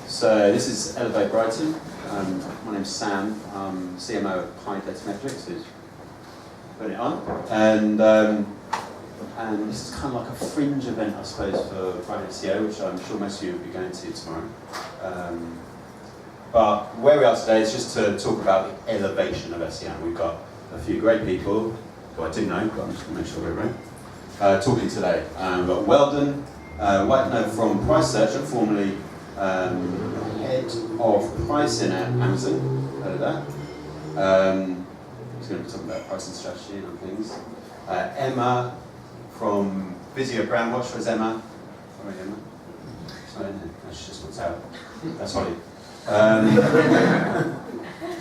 So this is Elevate Brighton. My name's Sam. I'm CMO of Datametrics, who's putting it on. And this is kind of like a fringe event, I suppose, for Brighton SEO, which I'm sure most of you will be going to tomorrow. But where we are today is just to talk about the elevation of SEO. We've got a few great people who I do know, but I'm just going to make sure we're right. Talking today. We've got Weldon Whitener from Pricesearcher, formerly head of pricing at Amazon. Heard of that? He's going to be talking about pricing strategy and things. Emma from Brandwatch. Where's Emma? Sorry, Emma. Sorry, no, she just wants out. That's Holly.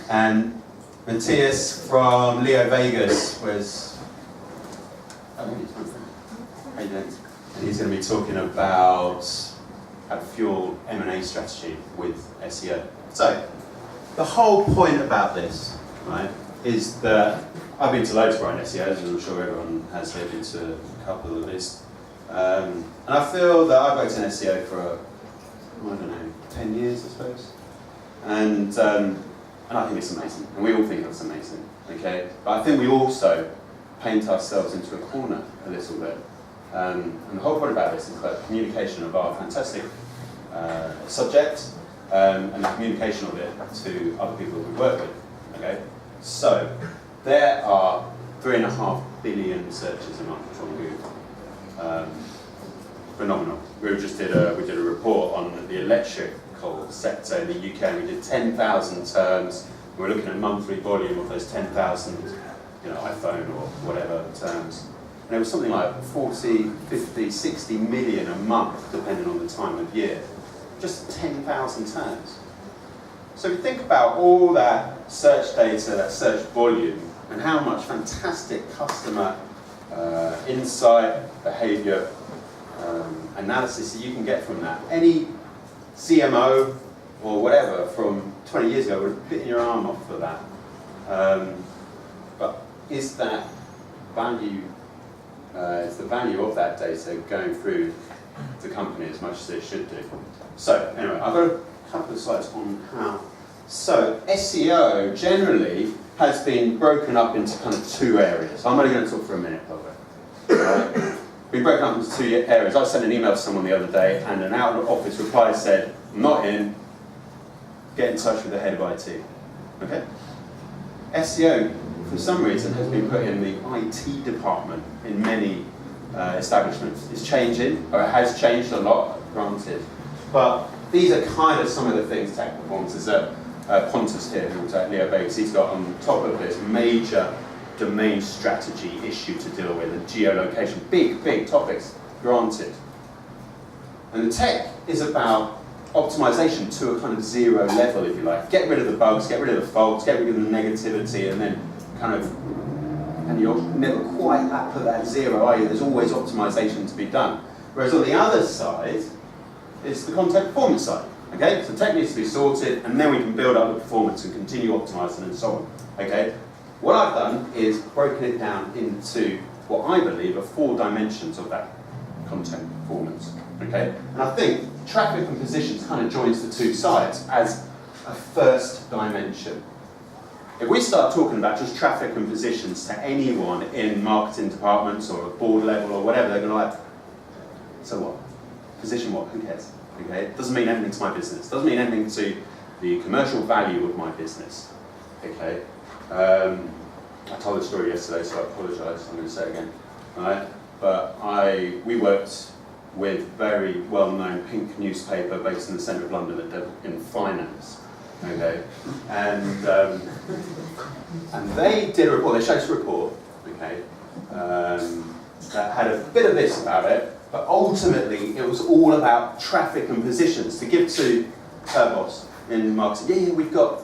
And Matthias from Leo Vegas was. Oh, maybe it's my friend. How you doing? And he's going to be talking about how to fuel M&A strategy with SEO. So, the whole point about this, right, is that I've been to loads of Brighton SEOs, and I'm sure everyone has. They've been to a couple of these. And I feel that I've worked in SEO for, I don't know, 10 years, I suppose. And I think it's amazing, and we all think it's amazing, okay? But I think we also paint ourselves into a corner a little bit. And the whole point about this is about communication of our fantastic subject and the communication of it to other people we work with, okay? So, there are 3.5 billion searches a month on Google. Phenomenal. We did a report on the electrical sector in the UK, and we did 10,000 terms. We're looking at monthly volume of those 10,000, iPhone or whatever terms. And it was something like 40, 50, 60 million a month, depending on the time of year. Just 10,000 terms. So if you think about all that search data, that search volume, and how much fantastic customer insight, behavior, analysis that you can get from that. Any CMO or whatever from 20 years ago would have bitten your arm off for that. But is that value, is the value of that data going through the company as much as it should do? So anyway, I've got a couple of slides on how. So SEO generally has been broken up into kind of two areas. I'm only going to talk for a minute, by the way. Been broken up into two areas. I sent an email to someone the other day, and an out of office reply said, "I'm not in, get in touch with the head of IT." Okay? SEO, for some reason, has been put in the IT department in many establishments. It's changing, or it has changed a lot, granted. But these are kind of some of the things, tech performances, that Pontus here, who's at Leo Vegas, he's got on top of this major domain strategy issue to deal with, and geolocation, big topics, granted. And the tech is about optimization to a kind of zero level, if you like. Get rid of the bugs, get rid of the faults, get rid of the negativity, and then and you're never quite at that zero, are you? There's always optimization to be done. Whereas on the other side, is the content performance side. Okay, so tech needs to be sorted, and then we can build up the performance and continue optimizing and so on. Okay, what I've done is broken it down into what I believe are 4 dimensions of that content performance. Okay, and I think traffic and positions kind of joins the two sides as a first dimension. If we start talking about just traffic and positions to anyone in marketing departments or at board level or whatever, they're going to like, so what? Position what? Who cares? Okay, it doesn't mean anything to my business. It doesn't mean anything to the commercial value of my business. Okay, I told the story yesterday, so I apologise. I'm going to say it again. All right, but we worked with very well-known pink newspaper based in the centre of London that dealt in finance. Okay, and they did a report. They showed us a report. Okay, that had a bit of this about it. But ultimately, it was all about traffic and positions. To give to her boss in marketing, yeah, we've got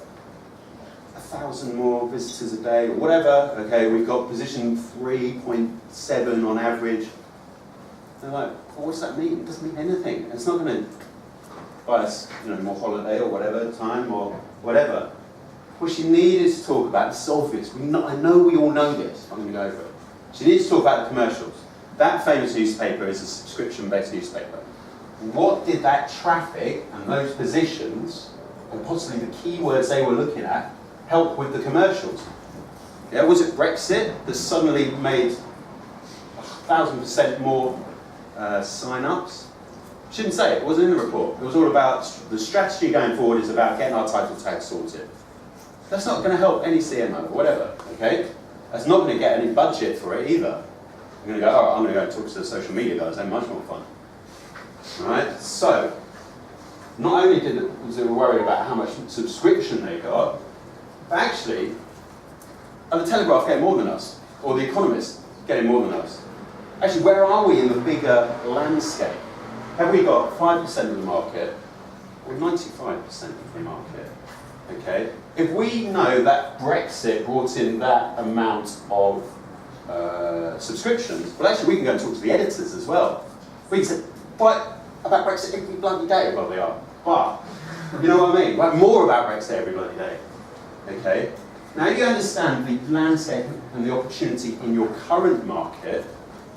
1,000 more visitors a day, or whatever. Okay, we've got position 3.7 on average. They're like, well, what does that mean? It doesn't mean anything. It's not going to buy us, more holiday or whatever time or whatever. What she needed to talk about, this is obvious. I know we all know this. I'm going to go over it. She needs to talk about the commercials. That famous newspaper is a subscription-based newspaper. what did that traffic and those positions, and possibly the keywords they were looking at, help with the commercials? Yeah, was it Brexit that suddenly made 1,000% more sign-ups? Shouldn't say it wasn't in the report. It was all about the strategy going forward is about getting our title tag sorted. That's not going to help any CMO or whatever, okay? That's not going to get any budget for it either. I'm going to go, all right, I'm going to go and talk to the social media guys, they're much more fun. All right, so, not only was it worried about how much subscription they got, but actually, are the Telegraph getting more than us? Or the Economist getting more than us? Actually, where are we in the bigger landscape? Have we got 5% of the market or 95% of the market? Okay. If we know that Brexit brought in that amount of subscriptions, well, actually, we can go and talk to the editors as well. We can say, what about Brexit every bloody day? Well, they are. But, you know what I mean? Like, more about Brexit every bloody day. Okay. Now, you understand the landscape and the opportunity in your current market.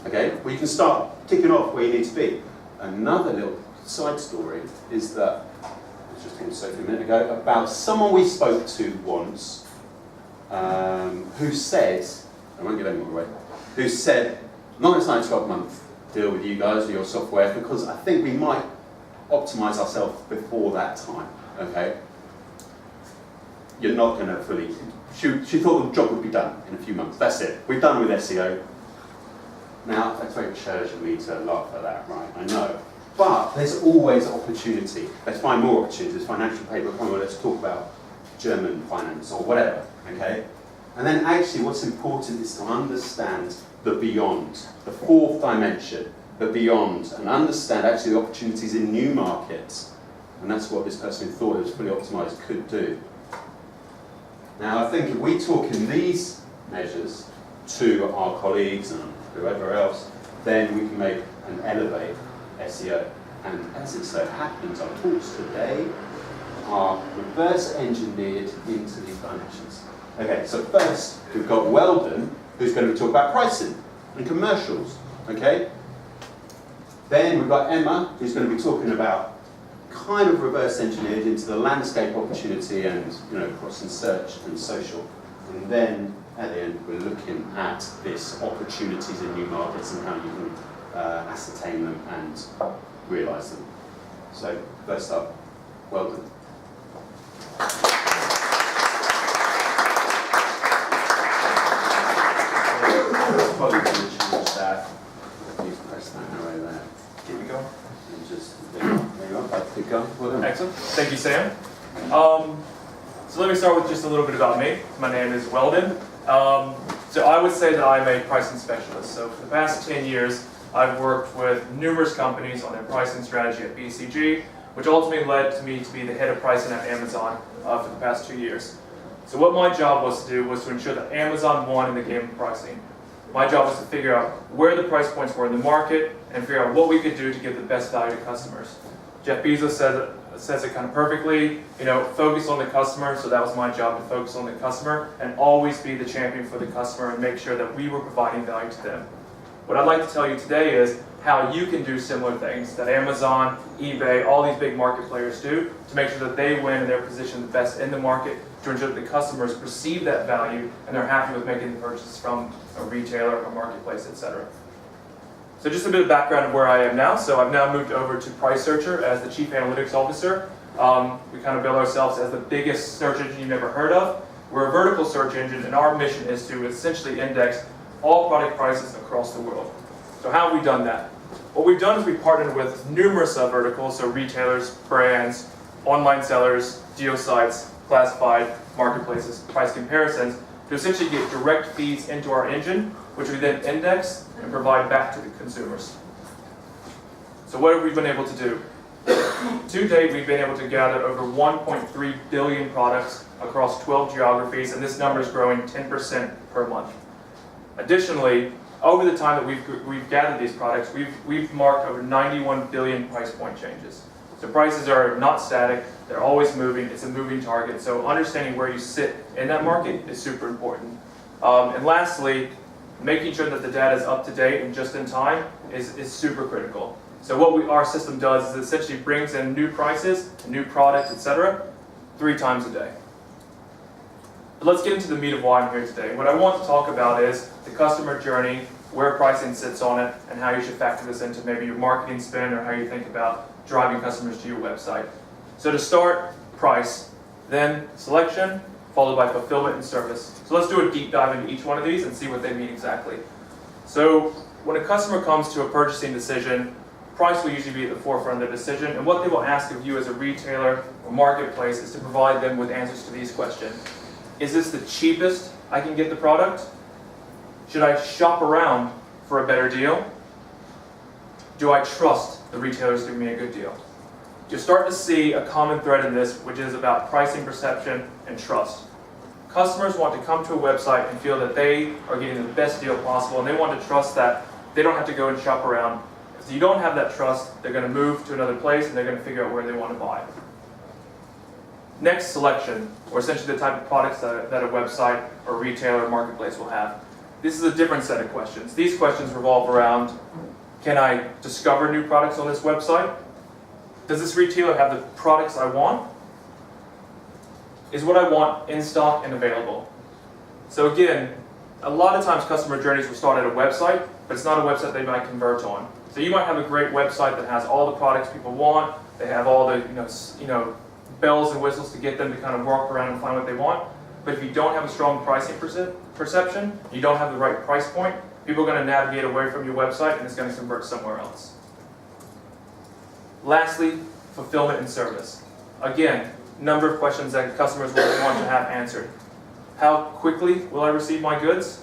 Okay, well, you can start ticking off where you need to be. Another little side story is that, I was just talking to Sophie a minute ago, about someone we spoke to once who said, I won't give anyone away, who said, I'm not going to sign a 12-month deal with you guys or your software because I think we might optimize ourselves before that time, okay? You're not going to fully, she thought the job would be done in a few months, that's it. We're done with SEO. Now, that's very church of me to laugh at that, right? I know. But there's always opportunity. Let's find more opportunities. Financial paper, come on, let's talk about German finance or whatever, okay? And then actually what's important is to understand the beyond, the fourth dimension, the beyond, and understand actually the opportunities in new markets. And that's what this person who thought it was fully optimized could do. Now, I think if we talk in these measures to our colleagues and whoever else, then we can make and elevate SEO. And as it so happens, our talks today are reverse engineered into these dimensions. Okay, so first we've got Weldon, who's going to talk about pricing and commercials. Okay? Then we've got Emma, who's going to be talking about kind of reverse engineered into the landscape opportunity and, you know, crossing search and social. And then at the end, we're looking at this opportunities in new markets and how you can ascertain them and realise them. So, first up, Weldon. Probably going to change that. Please press that arrow there. Keep it going. And just, there you are, keep going. Well done. Excellent. Thank you, Sam. So let me start with just a little bit about me. My name is Weldon. So I would say that I'm a pricing specialist. So for the past 10 years, I've worked with numerous companies on their pricing strategy at BCG, which ultimately led to me to be the head of pricing at Amazon for the past 2 years. So what my job was to do was to ensure that Amazon won in the game of pricing. My job was to figure out where the price points were in the market and figure out what we could do to give the best value to customers. Jeff Bezos says it kind of perfectly, you know, focus on the customer, so that was my job, to focus on the customer and always be the champion for the customer and make sure that we were providing value to them. What I'd like to tell you today is how you can do similar things that Amazon, eBay, all these big market players do to make sure that they win and they're positioned the best in the market to ensure that the customers perceive that value and they're happy with making the purchase from a retailer, a marketplace, etc. So just a bit of background of where I am now. So I've now moved over to Pricesearcher as the Chief Analytics Officer. We kind of bill ourselves as the biggest search engine you've never heard of. We're a vertical search engine, and our mission is to essentially index all product prices across the world. So how have we done that? What we've done is we've partnered with numerous verticals, so retailers, brands, online sellers, geo sites, classified marketplaces, price comparisons, to essentially get direct feeds into our engine, which we then index and provide back to the consumers. So what have we been able to do? To date, we've been able to gather over 1.3 billion products across 12 geographies, and this number is growing 10% per month. Additionally, over the time that we've gathered these products, we've marked over 91 billion price point changes. So prices are not static, they're always moving, it's a moving target, so understanding where you sit in that market is super important. And lastly, making sure that the data is up to date and just in time is super critical. So what our system does is it essentially brings in new prices, a new product, etc., 3 times a day. But let's get into the meat of why I'm here today. What I want to talk about is the customer journey, where pricing sits on it, and how you should factor this into maybe your marketing spend or how you think about driving customers to your website. So to start, price, then selection, followed by fulfillment and service. So let's do a deep dive into each one of these and see what they mean exactly. So when a customer comes to a purchasing decision, price will usually be at the forefront of the decision, and what they will ask of you as a retailer or marketplace is to provide them with answers to these questions. Is this the cheapest I can get the product? Should I shop around for a better deal? Do I trust the retailers to give me a good deal? You'll start to see a common thread in this, which is about pricing perception and trust. Customers want to come to a website and feel that they are getting the best deal possible, and they want to trust that they don't have to go and shop around. If you don't have that trust, they're going to move to another place and they're going to figure out where they want to buy. Next, selection, or essentially the type of products that a website or retailer or marketplace will have. This is a different set of questions. These questions revolve around, can I discover new products on this website? Does this retailer have the products I want? Is what I want in stock and available? So again, a lot of times customer journeys will start at a website, but it's not a website they might convert on. So you might have a great website that has all the products people want, they have all the bells and whistles to get them to kind of walk around and find what they want. But if you don't have a strong pricing perception, you don't have the right price point, people are going to navigate away from your website and it's going to convert somewhere else. Lastly, fulfillment and service. Again, number of questions that customers will want to have answered. How quickly will I receive my goods?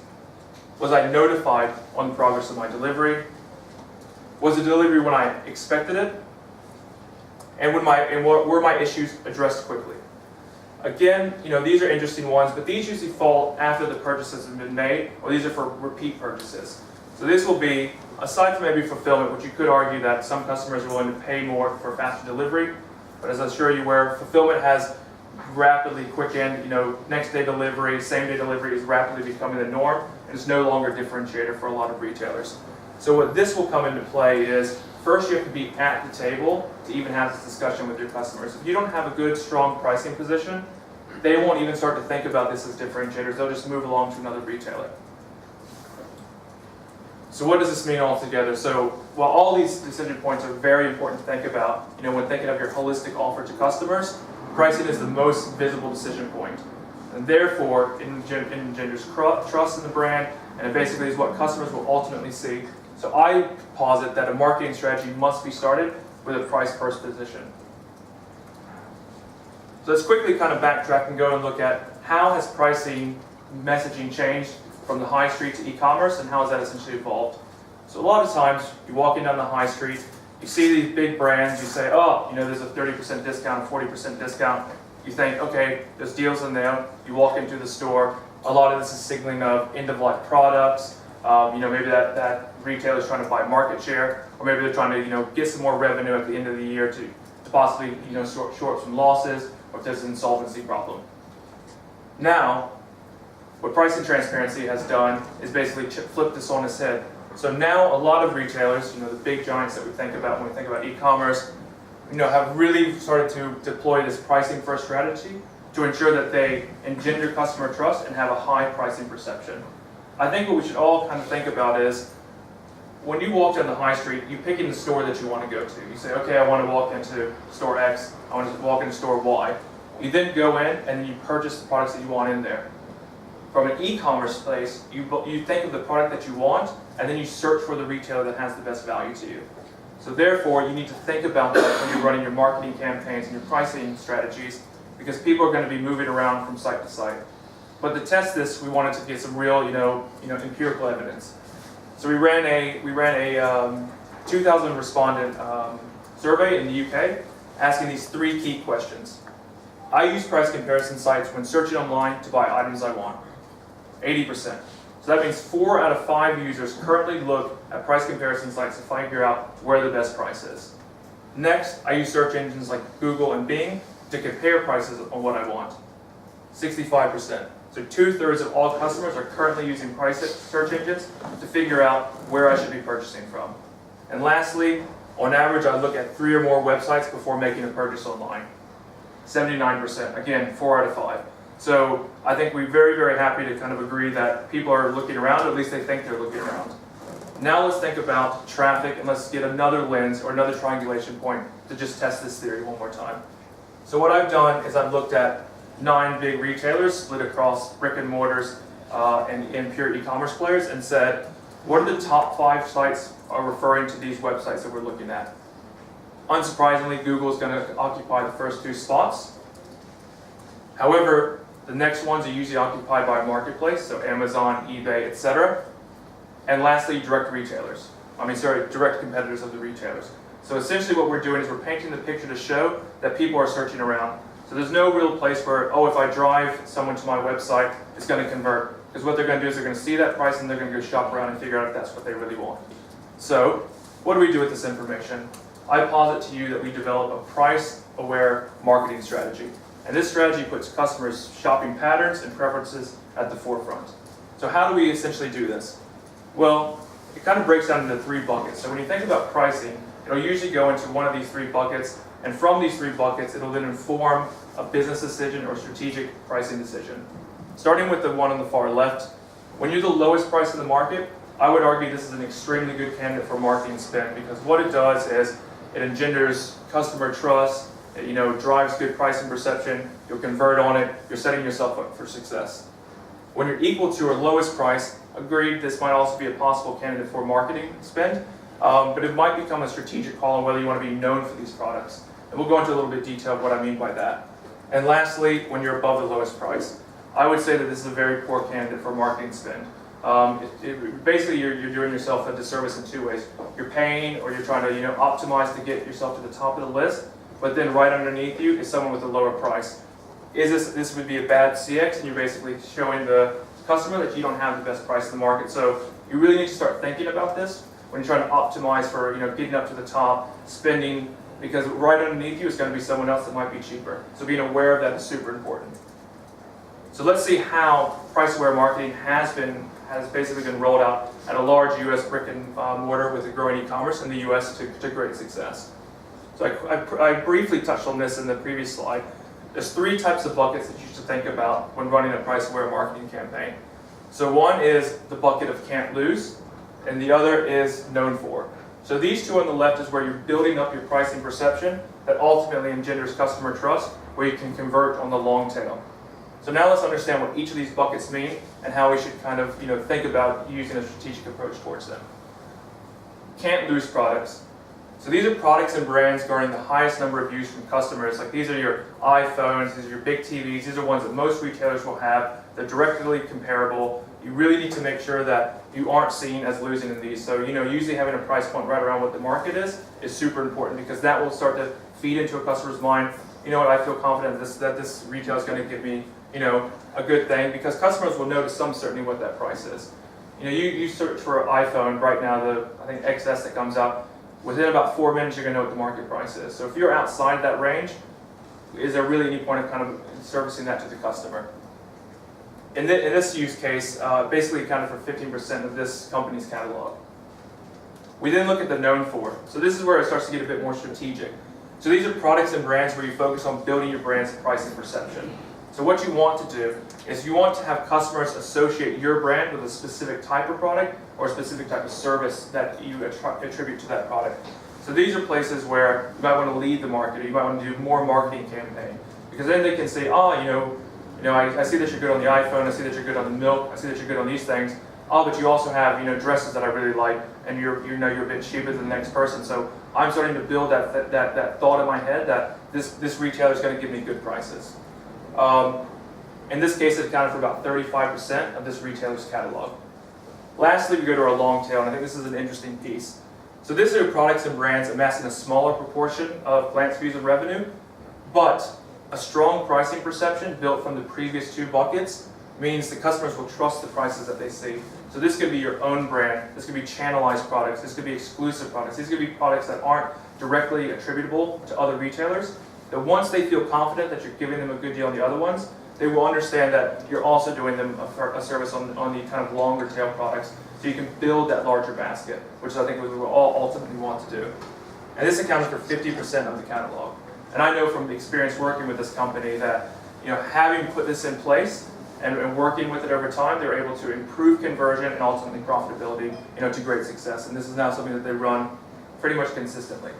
Was I notified on the progress of my delivery? Was the delivery when I expected it? And were my issues addressed quickly? Again, these are interesting ones, but these usually fall after the purchases have been made, or these are for repeat purchases. So this will be, aside from maybe fulfillment, which you could argue that some customers are willing to pay more for faster delivery, but as I'm sure you're aware, fulfillment has rapidly quickened, next day delivery, same day delivery is rapidly becoming the norm, and it's no longer a differentiator for a lot of retailers. So what this will come into play is, first you have to be at the table to even have this discussion with your customers. If you don't have a good, strong pricing position, they won't even start to think about this as differentiators. They'll just move along to another retailer. So what does this mean altogether? So while all these decision points are very important to think about, when thinking of your holistic offer to customers, pricing is the most visible decision point. And therefore, it engenders trust in the brand, and it basically is what customers will ultimately see. So I posit that a marketing strategy must be started with a price first position. So let's quickly kind of backtrack and go and look at how has pricing messaging changed from the high street to e-commerce, and how has that essentially evolved. So a lot of times you're walking down the high street, you see these big brands, you say, oh, there's a 30% discount, a 40% discount. You think, okay, there's deals in there. You walk into the store. A lot of this is signaling of end-of-life products. Maybe that retailer is trying to buy market share, or maybe they're trying to get some more revenue at the end of the year to possibly short some losses, or if there's an insolvency problem. Now, what pricing transparency has done is basically flip this on its head. So now a lot of retailers, the big giants that we think about when we think about e-commerce, have really started to deploy this pricing first strategy to ensure that they engender customer trust and have a high pricing perception. I think what we should all kind of think about is, when you walk down the high street, you pick in the store that you want to go to. You say, okay, I want to walk into store X, I want to walk into store Y. You then go in and you purchase the products that you want in there. From an e-commerce place, you think of the product that you want, and then you search for the retailer that has the best value to you. So therefore, you need to think about that when you're running your marketing campaigns and your pricing strategies, because people are going to be moving around from site to site. But to test this, we wanted to get some real, empirical evidence. So we ran a 2,000 respondent survey in the UK, asking these 3 key questions. I use price comparison sites when searching online to buy items I want. 80%. So that means 4 out of 5 users currently look at price comparison sites to figure out where the best price is. Next, I use search engines like Google and Bing to compare prices on what I want. 65%. So 2/3 of all customers are currently using price search engines to figure out where I should be purchasing from. And lastly, On average, I look at 3 or more websites before making a purchase online. 79%, again, 4 out of 5. So I think we're very, very happy to kind of agree that people are looking around, or at least they think they're looking around. Now let's think about traffic, and let's get another lens or another triangulation point to just test this theory one more time. So what I've done is I've looked at 9 big retailers split across brick and mortars and pure e-commerce players and said, what are the top 5 sites are referring to these websites that we're looking at? Unsurprisingly, Google is going to occupy the first 2 spots. However, the next ones are usually occupied by a marketplace, so Amazon, eBay, etc. And lastly, direct competitors of the retailers. So essentially what we're doing is we're painting the picture to show that people are searching around. So there's no real place where, oh, if I drive someone to my website, it's going to convert. Because what they're going to do is they're going to see that price and they're going to go shop around and figure out if that's what they really want. So what do we do with this information? I posit to you that we develop a price-aware marketing strategy. And this strategy puts customers' shopping patterns and preferences at the forefront. So how do we essentially do this? Well, it kind of breaks down into 3 buckets. So when you think about pricing, it'll usually go into one of these 3 buckets, and from these 3 buckets, it'll then inform a business decision or strategic pricing decision. Starting with the one on the far left, when you're the lowest price in the market, I would argue this is an extremely good candidate for marketing spend, because what it does is it engenders customer trust, it, drives good pricing perception, you'll convert on it, you're setting yourself up for success. When you're equal to or lowest price, agreed, this might also be a possible candidate for marketing spend, but it might become a strategic call on whether you want to be known for these products. And we'll go into a little bit detail of what I mean by that. And lastly, when you're above the lowest price, I would say that this is a very poor candidate for marketing spend. Basically, you're doing yourself a disservice in 2 ways. You're paying, or you're trying to optimize to get yourself to the top of the list, but then right underneath you is someone with a lower price. This would be a bad CX, and you're basically showing the customer that you don't have the best price in the market. So you really need to start thinking about this when you're trying to optimize for getting up to the top, spending, because right underneath you is going to be someone else that might be cheaper. So being aware of that is super important. So let's see how price-aware marketing has basically been rolled out at a large U.S. brick and mortar with a growing e-commerce in the U.S. to great success. So I briefly touched on this in the previous slide. There's 3 types of buckets that you should think about when running a price-aware marketing campaign. So one is the bucket of can't lose, and the other is known for. So these 2 on the left is where you're building up your pricing perception that ultimately engenders customer trust, where you can convert on the long tail. So now let's understand what each of these buckets mean and how we should kind of think about using a strategic approach towards them. Can't lose products. So these are products and brands garnering the highest number of views from customers. Like these are your iPhones, these are your big TVs, these are ones that most retailers will have. They're directly comparable. You really need to make sure that you aren't seen as losing in these. So usually having a price point right around what the market is super important, because that will start to feed into a customer's mind. You know what, I feel confident that this retail is going to give me a good thing, because customers will know to some certainty what that price is. You search for an iPhone right now, I think XS that comes out, within about 4 minutes you're going to know what the market price is. So if you're outside that range, is there really any point of kind of servicing that to the customer? In this use case, basically accounted for 15% of this company's catalog. We then look at the known for. So this is where it starts to get a bit more strategic. So these are products and brands where you focus on building your brand's pricing perception. So what you want to do is you want to have customers associate your brand with a specific type of product or a specific type of service that you attribute to that product. So these are places where you might want to lead the market, or you might want to do more marketing campaign, because then they can say, I see that you're good on the iPhone, I see that you're good on the milk, I see that you're good on these things. Oh, but you also have dresses that I really like, and you're a bit cheaper than the next person. So I'm starting to build that thought in my head that this retailer is going to give me good prices. In this case, it accounted for about 35% of this retailer's catalog. Lastly, we go to our long tail, and I think this is an interesting piece. So these are products and brands amassing a smaller proportion of glance views of revenue, but a strong pricing perception built from the previous 2 buckets means the customers will trust the prices that they see. So this could be your own brand, this could be channelized products, this could be exclusive products, these could be products that aren't directly attributable to other retailers, that once they feel confident that you're giving them a good deal on the other ones, they will understand that you're also doing them a service on the kind of longer tail products, so you can build that larger basket, which I think we will all ultimately want to do. And this accounted for 50% of the catalog. And I know from the experience working with this company that having put this in place and working with it over time, they're able to improve conversion and ultimately profitability to great success. And this is now something that they run pretty much consistently.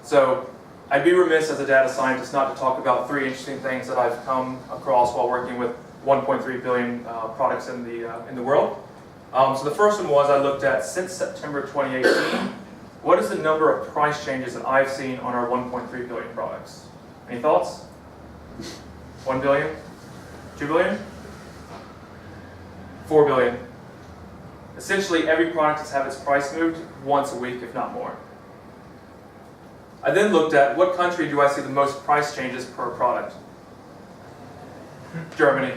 So I'd be remiss as a data scientist not to talk about 3 interesting things that I've come across while working with 1.3 billion products in the world. So the first one was I looked at, since September 2018, what is the number of price changes that I've seen on our 1.3 billion products? Any thoughts? 1 billion? 2 billion? 4 billion. Essentially, every product has had its price moved once a week, if not more. I then looked at what country do I see the most price changes per product? Germany.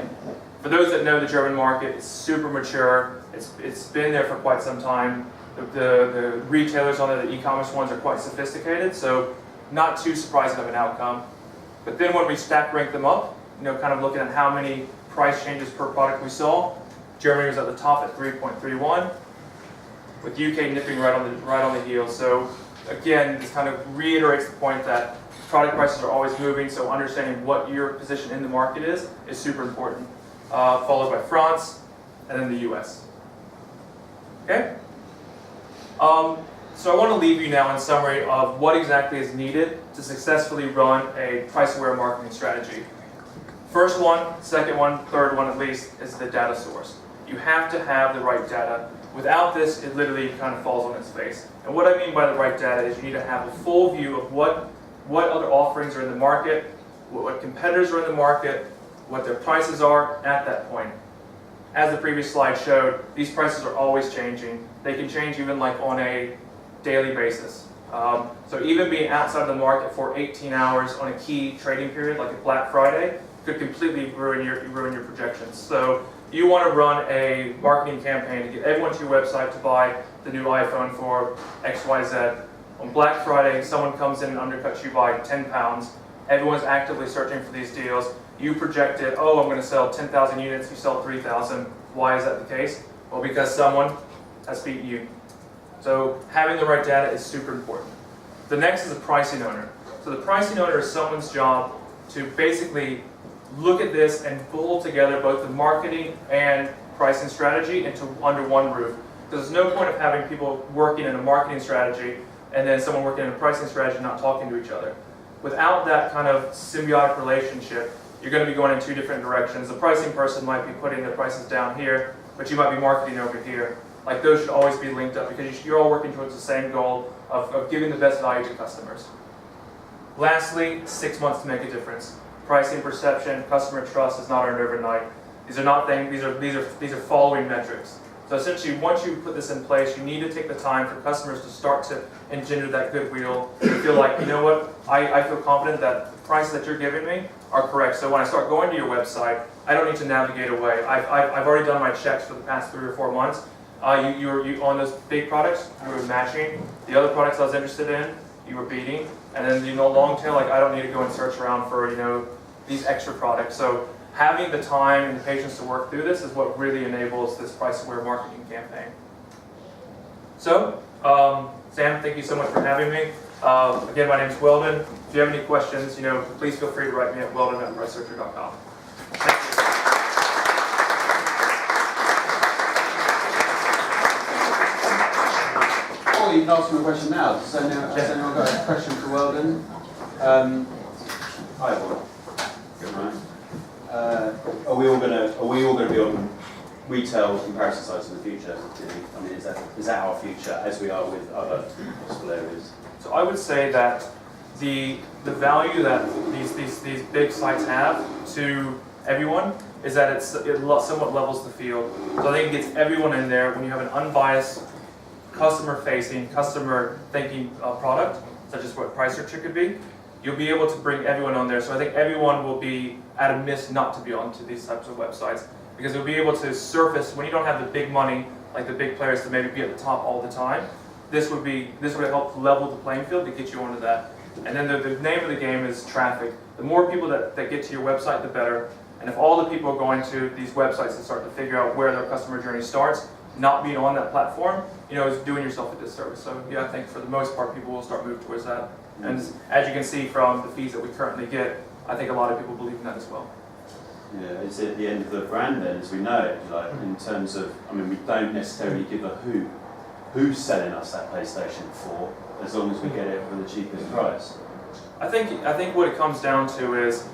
For those that know the German market, it's super mature. It's been there for quite some time. The retailers on there, the e-commerce ones, are quite sophisticated, so not too surprising of an outcome. But then when we stack rank them up, kind of looking at how many price changes per product we saw, Germany was at the top at 3.31, with UK nipping right on the heels. So again, this kind of reiterates the point that product prices are always moving, so understanding what your position in the market is super important. Followed by France, and then the US. Okay? So I want to leave you now in summary of what exactly is needed to successfully run a price-aware marketing strategy. First one, second one, third one at least, is the data source. You have to have the right data. Without this, it literally kind of falls on its face. And what I mean by the right data is you need to have a full view of what other offerings are in the market, what competitors are in the market, what their prices are at that point. As the previous slide showed, these prices are always changing. They can change even like on a daily basis. So even being outside of the market for 18 hours on a key trading period like a Black Friday could completely ruin your projections. So you want to run a marketing campaign to get everyone to your website to buy the new iPhone for XYZ. On Black Friday, someone comes in and undercuts you by 10 pounds. Everyone's actively searching for these deals. You projected, oh, I'm going to sell 10,000 units, you sell 3,000. Why is that the case? Well, because someone has beaten you. So having the right data is super important. The next is a pricing owner. So the pricing owner is someone's job to basically look at this and pull together both the marketing and pricing strategy under one roof. There's no point of having people working in a marketing strategy and then someone working in a pricing strategy not talking to each other. Without that kind of symbiotic relationship, you're going to be going in 2 different directions. The pricing person might be putting their prices down here, but you might be marketing over here. Like, those should always be linked up because you're all working towards the same goal of giving the best value to customers. Lastly, 6 months to make a difference. Pricing perception, customer trust is not earned overnight. These are not things. These are following metrics. So essentially, once you put this in place, you need to take the time for customers to start to engender that goodwill. To feel like, you know what, I feel confident that the prices that you're giving me are correct. So when I start going to your website, I don't need to navigate away. I've already done my checks for the past 3 or 4 months. You on those big products, you were matching. The other products I was interested in, you were beating. And then long tail, like, I don't need to go and search around for these extra products. So having the time and the patience to work through this is what really enables this price-aware marketing campaign. So, Sam, thank you so much for having me. Again, my name is Weldon. If you have any questions, please feel free to write me at weldon@pricesearcher.com. Thank you. Or you can ask me a question now. Has anyone got a question for Weldon? Hi, everyone. Good night. Are we all going to be on retail comparison sites in the future? I mean, is that our future as we are with other possible areas? So I would say that the value that these big sites have to everyone is that it somewhat levels the field. So I think it gets everyone in there when you have an unbiased, customer-facing, customer-thinking product, such as what Pricesearcher could be. You'll be able to bring everyone on there. So I think everyone will be at a miss not to be onto these types of websites because you'll be able to surface when you don't have the big money like the big players to maybe be at the top all the time. This would help level the playing field to get you onto that. And then the name of the game is traffic. The more people that get to your website, the better. And if all the people are going to these websites and start to figure out where their customer journey starts, not being on that platform, is doing yourself a disservice. So yeah, I think for the most part, people will start moving towards that. And as you can see from the fees that we currently get, I think a lot of people believe in that as well. Yeah, it's at the end of the brand then, as we know it, like in terms of, we don't necessarily give a who's selling us that PlayStation 4, as long as we get it for the cheapest price. I think what it comes down to is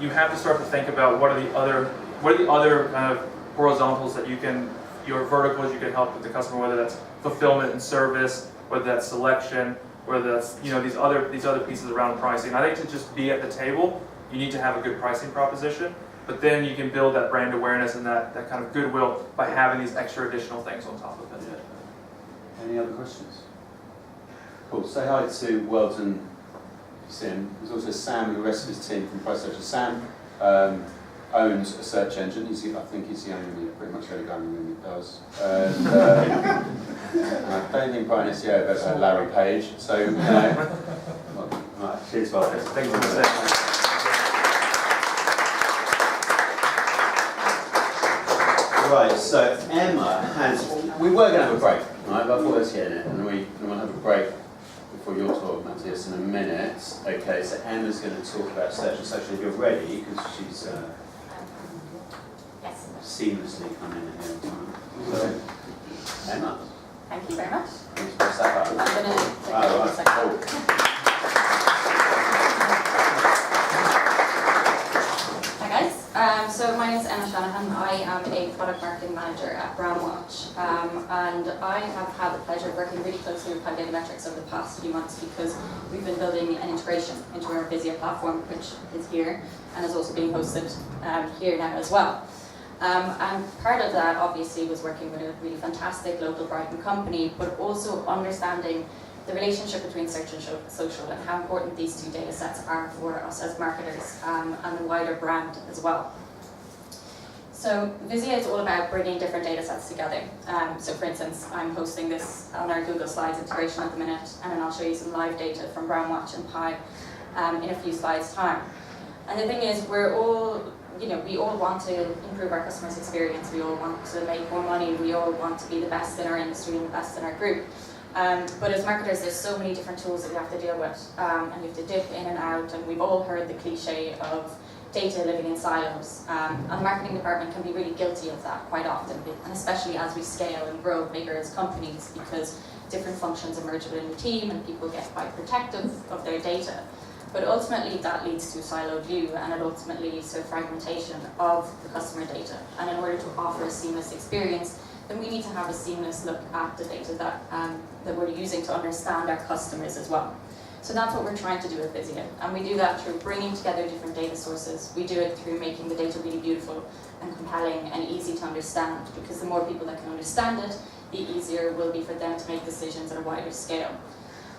you have to start to think about what are the other kind of horizontals that your verticals you can help with the customer, whether that's fulfillment and service, whether that's selection, whether that's these other pieces around pricing. I think to just be at the table, you need to have a good pricing proposition, but then you can build that brand awareness and that kind of goodwill by having these extra additional things on top of it. Yeah. Any other questions? Cool. Say hi to Weldon. There's also Sam and the rest of his team from Pricesearcher. Sam owns a search engine. I think he's the only, pretty much the only guy in the room who does. And I don't think Brighton SEO has had Larry Page. So, cheers, Weldon. Thank you for saying. Right, so Emma we were going to have a break, right? But I thought let's get in it, and we want to have a break before your talk, Matthias, in a minute. Okay, so Emma's going to talk about search and social if you're ready, because she's yes. seamlessly come in here on time. So, Emma. Thank you very much. Thanks for that button. I'm going to take a second. Hi guys, so my name is Emma Shanahan. I am a product marketing manager at Brandwatch, and I have had the pleasure of working really closely with Datametrics over the past few months because we've been building an integration into our Visio platform, which is here and is also being hosted here now as well. And part of that obviously was working with a really fantastic local Brighton company, but also understanding the relationship between search and social and how important these two data sets are for us as marketers and the wider brand as well. So Visio is all about bringing different data sets together. So for instance, I'm hosting this on our Google Slides integration at the minute, and then I'll show you some live data from Brandwatch and Pi in a few slides' time. And the thing is, we all want to improve our customers' experience. We all want to make more money. We all want to be the best in our industry and the best in our group. But as marketers, there's so many different tools that we have to deal with, and you have to dip in and out, and we've all heard the cliche of data living in silos. And the marketing department can be really guilty of that quite often, and especially as we scale and grow bigger as companies, because different functions emerge within the team and people get quite protective of their data. But ultimately that leads to a siloed view, and it ultimately leads to a fragmentation of the customer data. And in order to offer a seamless experience, then we need to have a seamless look at the data that we're using to understand our customers as well. So that's what we're trying to do with Visio, and we do that through bringing together different data sources. We do it through making the data really beautiful and compelling and easy to understand, because the more people that can understand it, the easier it will be for them to make decisions at a wider scale.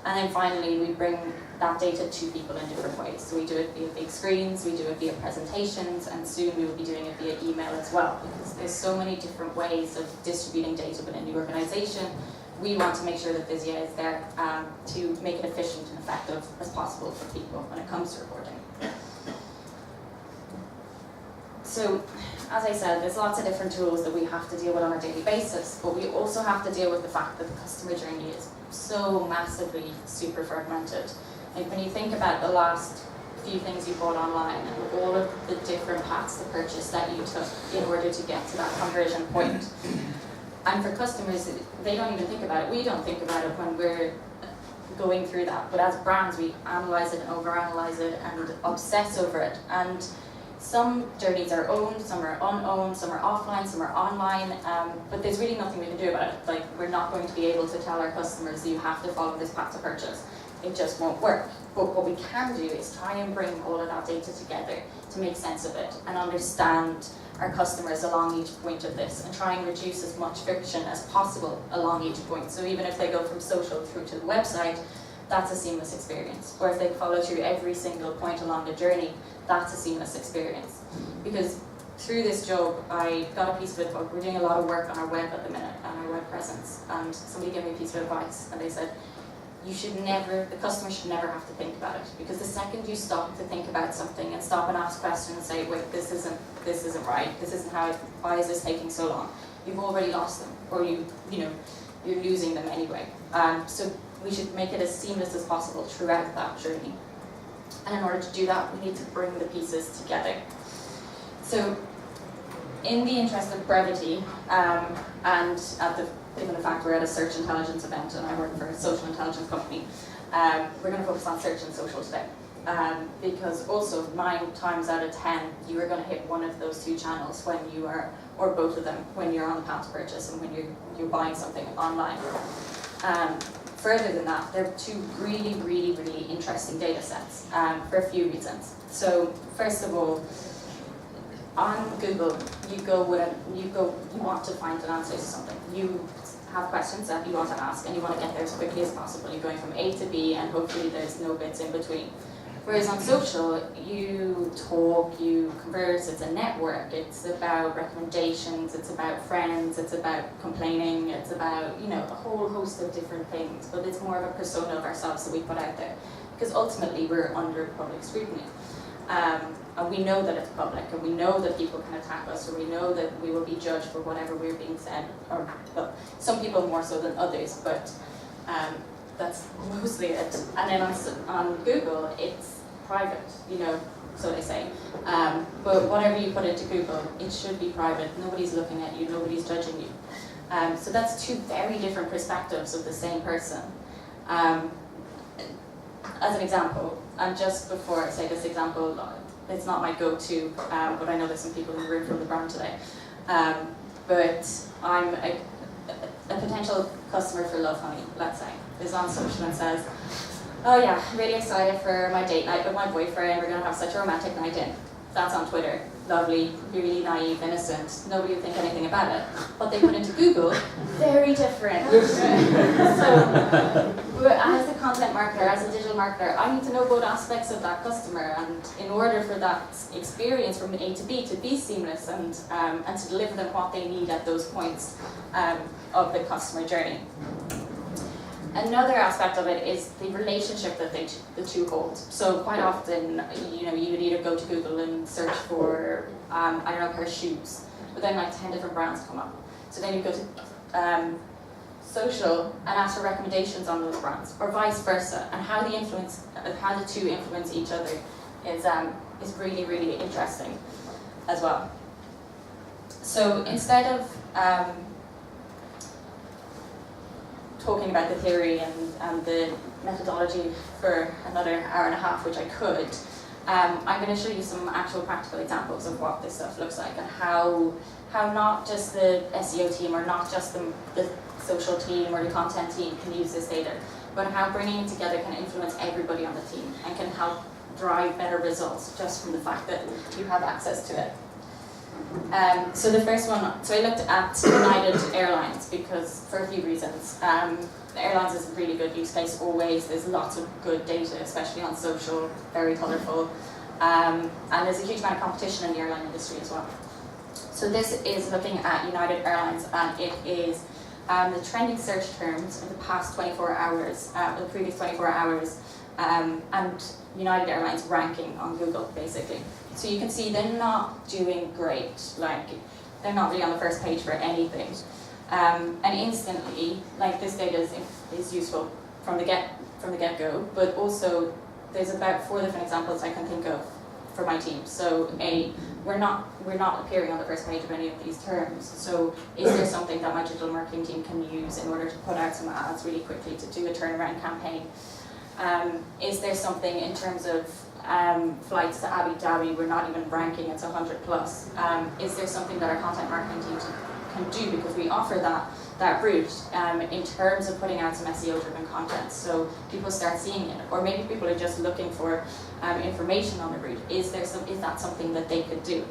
And then finally, we bring that data to people in different ways. So we do it via big screens, we do it via presentations, and soon we will be doing it via email as well, because there's so many different ways of distributing data within the organization. We want to make sure that Visio is there to make it efficient and effective as possible for people when it comes to reporting. So, as I said, there's lots of different tools that we have to deal with on a daily basis, but we also have to deal with the fact that the customer journey is so massively super fragmented. Like when you think about the last few things you bought online and all of the different paths to purchase that you took in order to get to that conversion point. And for customers, they don't even think about it. We don't think about it when we're going through that. But as brands, we analyze it and overanalyze it and obsess over it. And some journeys are owned, some are unowned, some are offline, some are online, but there's really nothing we can do about it. Like, we're not going to be able to tell our customers that you have to follow this path to purchase. It just won't work. But what we can do is try and bring all of that data together to make sense of it and understand our customers along each point of this, and try and reduce as much friction as possible along each point. So even if they go from social through to the website, that's a seamless experience. Or if they follow through every single point along the journey, that's a seamless experience. Because through this job, I got a piece of advice. We're doing a lot of work on our web at the minute, on our web presence, and somebody gave me a piece of advice, and they said, the customer should never have to think about it, because the second you stop to think about something and stop and ask questions and say, wait, this isn't right, this isn't why is this taking so long? you've already lost them, or you're losing them anyway. So we should make it as seamless as possible throughout that journey. And in order to do that, we need to bring the pieces together. So in the interest of brevity, and given the fact we're at a search intelligence event and I work for a social intelligence company, we're going to focus on search and social today. Because also 9 times out of 10, you are going to hit one of those 2 channels when you are, or both of them, when you're on the path to purchase and when you're buying something online. Further than that, they're 2 really, really, really interesting data sets for a few reasons. So first of all, on Google, you want to find an answer to something. You have questions that you want to ask and you want to get there as quickly as possible. You're going from A to B and hopefully there's no bits in between. Whereas on social, you talk, you converse, it's a network, it's about recommendations, it's about friends, it's about complaining, it's about, a whole host of different things, but it's more of a persona of ourselves that we put out there. Because ultimately we're under public scrutiny. And we know that it's public, and we know that people can attack us, or we know that we will be judged for whatever we're being said, or well, some people more so than others, but that's mostly it. And then on Google, it's private, so they say. But whatever you put into Google, it should be private. Nobody's looking at you, nobody's judging you. So that's 2 very different perspectives of the same person. As an example, and just before I say this example, it's not my go-to, but I know there's some people in the room from the brand today. But I'm a potential customer for Love Honey, let's say, is on social and says, oh yeah, really excited for my date night with my boyfriend, we're going to have such a romantic night in. That's on Twitter. Lovely, really naive, innocent. Nobody would think anything about it. What they put into Google, very different. So, as a content marketer, as a digital marketer, I need to know both aspects of that customer, and in order for that experience from A to B to be seamless and to deliver them what they need at those points of the customer journey. Another aspect of it is the relationship that the 2 hold. So quite often, you would either go to Google and search for, a pair of shoes, but then like 10 different brands come up. So then you go to social and ask for recommendations on those brands, or vice versa. And how the 2 influence each other is really, really interesting as well. So instead of talking about the theory and the methodology for another hour and a half, which I could, I'm going to show you some actual practical examples of what this stuff looks like, and how not just the SEO team or not just the social team or the content team can use this data, but how bringing it together can influence everybody on the team and can help drive better results just from the fact that you have access to it. So the first one, so I looked at United Airlines because for a few reasons. The airlines is a really good use case always. There's lots of good data, especially on social, very colourful. And there's a huge amount of competition in the airline industry as well. So this is looking at United Airlines, and it is the trending search terms in the past 24 hours, the previous 24 hours, and United Airlines ranking on Google, basically. So you can see they're not doing great, like they're not really on the first page for anything. And instantly, like this data is useful from the get-go, but also there's about 4 different examples I can think of for my team. So we're not appearing on the first page of any of these terms. So is there something that my digital marketing team can use in order to put out some ads really quickly to do a turnaround campaign? Is there something in terms of flights to Abu Dhabi, we're not even ranking, it's 100 plus. Is there something that our content marketing team can do, because we offer that route in terms of putting out some SEO driven content, so people start seeing it, or maybe people are just looking for information on the route. Is that something that they could do?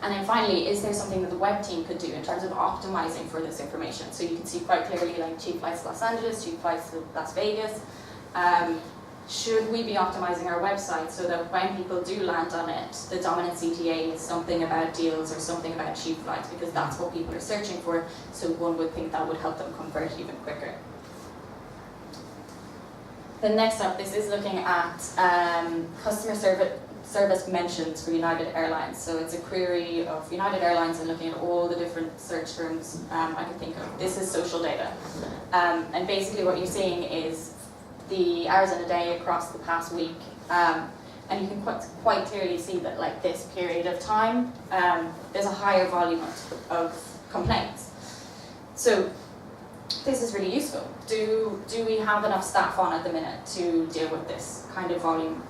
And then finally, is there something that the web team could do in terms of optimizing for this information? So you can see quite clearly like cheap flights to Los Angeles, cheap flights to Las Vegas. Should we be optimizing our website so that when people do land on it, the dominant CTA is something about deals or something about cheap flights, because that's what people are searching for, so one would think that would help them convert even quicker. Then next up, this is looking at customer service mentions for United Airlines. So it's a query of United Airlines and looking at all the different search terms I can think of. This is social data. And basically what you're seeing is the hours in a day across the past week. And you can quite clearly see that like this period of time, there's a higher volume of complaints. So this is really useful. Do we have enough staff on at the minute to deal with this kind of volume?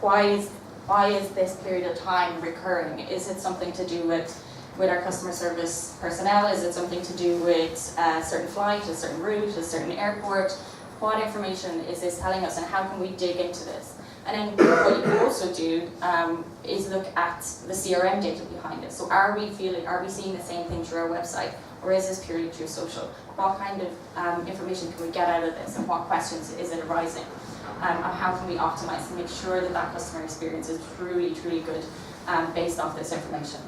Why is this period of time recurring? Is it something to do with our customer service personnel? Is it something to do with a certain flight, a certain route, a certain airport? What information is this telling us, and how can we dig into this? And then what you can also do is look at the CRM data behind it. So are we seeing the same thing through our website, or is this purely through social? What kind of information can we get out of this, and what questions is it arising? And how can we optimize to make sure that that customer experience is truly, truly good based off this information?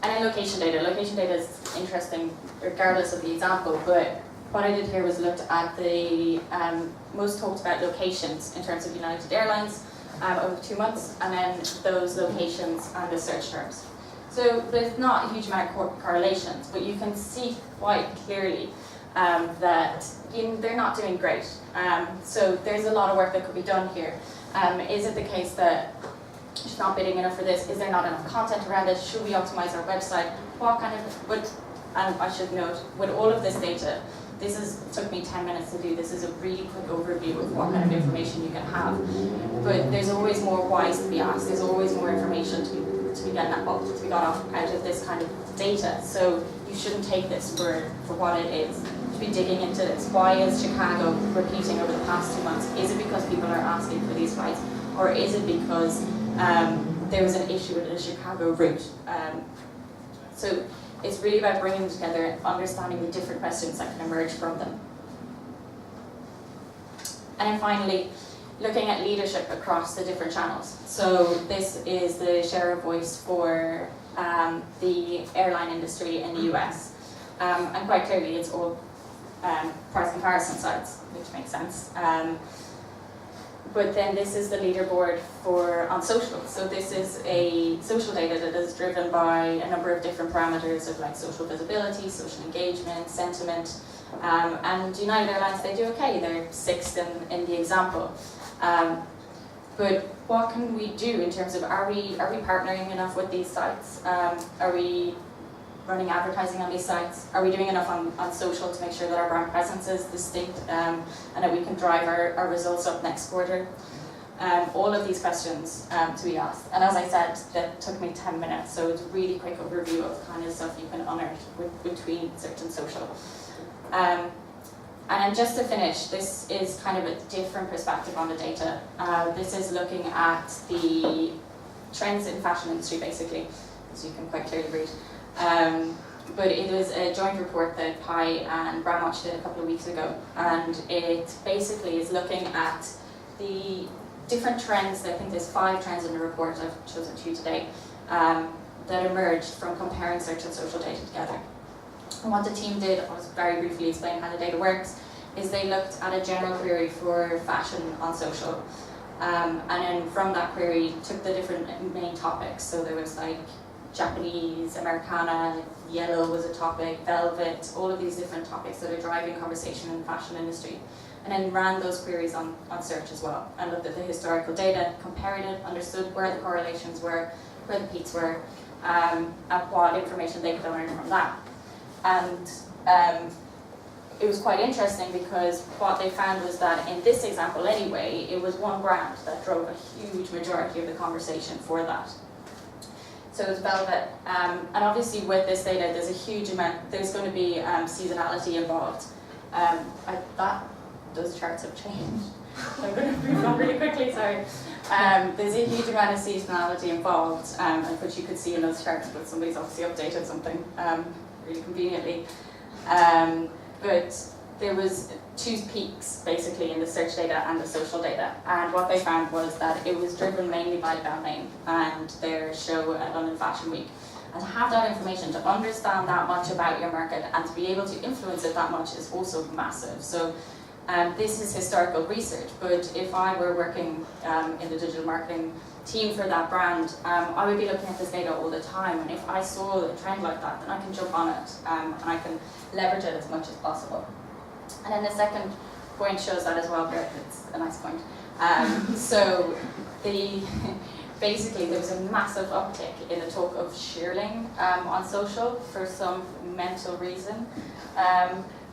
And then location data. Location data is interesting regardless of the example, but what I did here was looked at the most talked about locations in terms of United Airlines over 2 months, and then those locations and the search terms. So there's not a huge amount of correlations, but you can see quite clearly that they're not doing great. So there's a lot of work that could be done here. Is it the case that she's not bidding enough for this? Is there not enough content around it? Should we optimize our website? What kind of, and I should note, with all of this data, took me 10 minutes to do. This is a really quick overview of what kind of information you can have. But there's always more whys to be asked. There's always more information to be got out of this kind of data. So you shouldn't take this for what it is. You should be digging into this. Why is Chicago repeating over the past 2 months? Is it because people are asking for these flights? Or is it because there was an issue with the Chicago route? So it's really about bringing them together and understanding the different questions that can emerge from them. And then finally, looking at leadership across the different channels. So this is the share of voice for the airline industry in the US. And quite clearly it's all price comparison sites, which makes sense. But then this is the leaderboard on social. So this is a social data that is driven by a number of different parameters of like social visibility, social engagement, sentiment. And United Airlines, they do okay. They're 6th in the example. But what can we do in terms of, are we partnering enough with these sites? Are we running advertising on these sites? Are we doing enough on social to make sure that our brand presence is distinct and that we can drive our results up next quarter? All of these questions to be asked. And as I said, that took me 10 minutes, so it's a really quick overview of the kind of stuff you can unearth between search and social. And just to finish, this is kind of a different perspective on the data. This is looking at the trends in fashion industry, basically, as you can quite clearly read. But it was a joint report that Pi and Brandwatch did a couple of weeks ago, and it basically is looking at the different trends. I think there's 5 trends in the report, I've chosen 2 today, that emerged from comparing search and social data together. And what the team did, I'll just very briefly explain how the data works, is they looked at a general query for fashion on social. And then from that query, took the different main topics. So there was like Japanese, Americana, yellow was a topic, velvet, all of these different topics that are driving conversation in the fashion industry. And then ran those queries on search as well, and looked at the historical data, compared it, understood where the correlations were, where the peaks were, and what information they could learn from that. And it was quite interesting because what they found was that in this example anyway, it was one brand that drove a huge majority of the conversation for that. So it was velvet, and obviously with this data, there's a huge amount, there's going to be seasonality involved. Those charts have changed. I'm going to move on really quickly, sorry. There's a huge amount of seasonality involved, which you could see in those charts, but somebody's obviously updated something really conveniently. But there was 2 peaks basically in the search data and the social data, and what they found was that it was driven mainly by Balmain and their show at London Fashion Week. And to have that information, to understand that much about your market and to be able to influence it that much is also massive. So This is historical research, but if I were working in the digital marketing team for that brand, I would be looking at this data all the time, and if I saw a trend like that, then I can jump on it, and I can leverage it as much as possible. And then the second point shows that as well, but it's a nice point. So basically there was a massive uptick in the talk of shearling on social for some mental reason.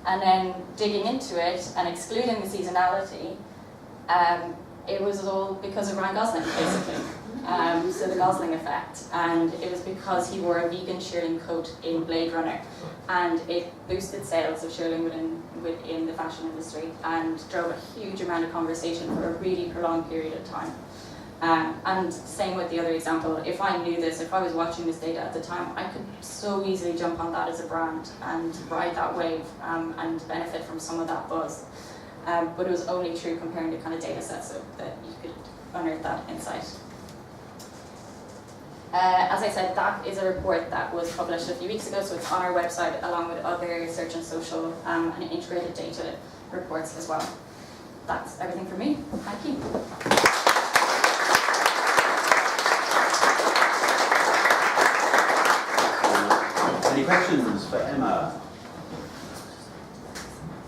And then digging into it and excluding the seasonality, it was all because of Ryan Gosling, basically. So the Gosling effect. And it was because he wore a vegan shearling coat in Blade Runner. And it boosted sales of shearling within the fashion industry and drove a huge amount of conversation for a really prolonged period of time. And same with the other example, if I knew this, if I was watching this data at the time, I could so easily jump on that as a brand and ride that wave and benefit from some of that buzz. But it was only true comparing the kind of data sets so that you could unearth that insight. As I said, that is a report that was published a few weeks ago, so it's on our website along with other search and social and integrated data reports as well. That's everything from me. Thank you. Any questions for Emma?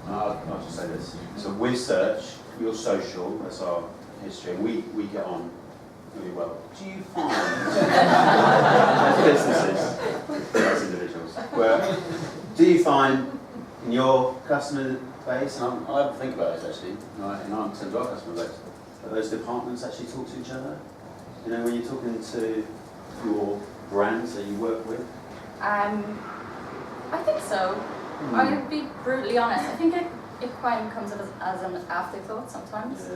I'll just say this. So we search your social, that's our history, and we get on really well. Do you find businesses, as individuals, where do you find in your customer base, and I'll have to think about this actually, in our terms of our customer base, that those departments actually talk to each other? You know, when you're talking to your brands that you work with? I think so. I would be brutally honest. I think it quite comes as an afterthought sometimes.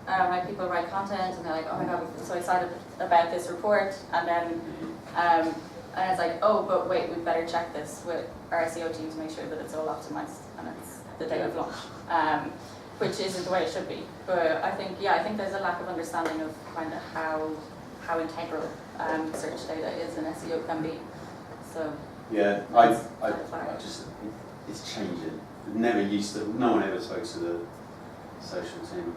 Yeah. Like people write content and they're like, oh my god, we're so excited about this report, and then and it's like, oh, but wait, we better check this with our SEO team to make sure that it's all optimized and it's the day of launch, which isn't the way it should be. But I think there's a lack of understanding of kind of how integral search data is and SEO can be. So yeah, I just, it's changing. Never used to, no one ever spoke to the social team.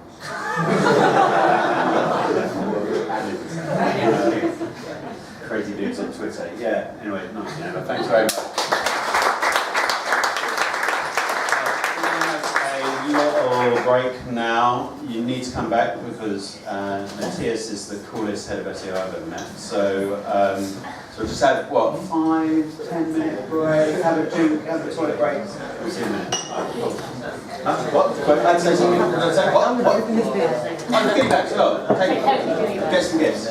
Crazy dudes on Twitter. Yeah, anyway, nice. Yeah, but thanks very much. We have a little break now. You need to come back because Matthias is the coolest head of SEO I've ever met. So, so just have, 5-10 minute break, have a drink, have a toilet break. We'll see you in a minute. What? I'd say something. What? I'm feedback, so get some gifts.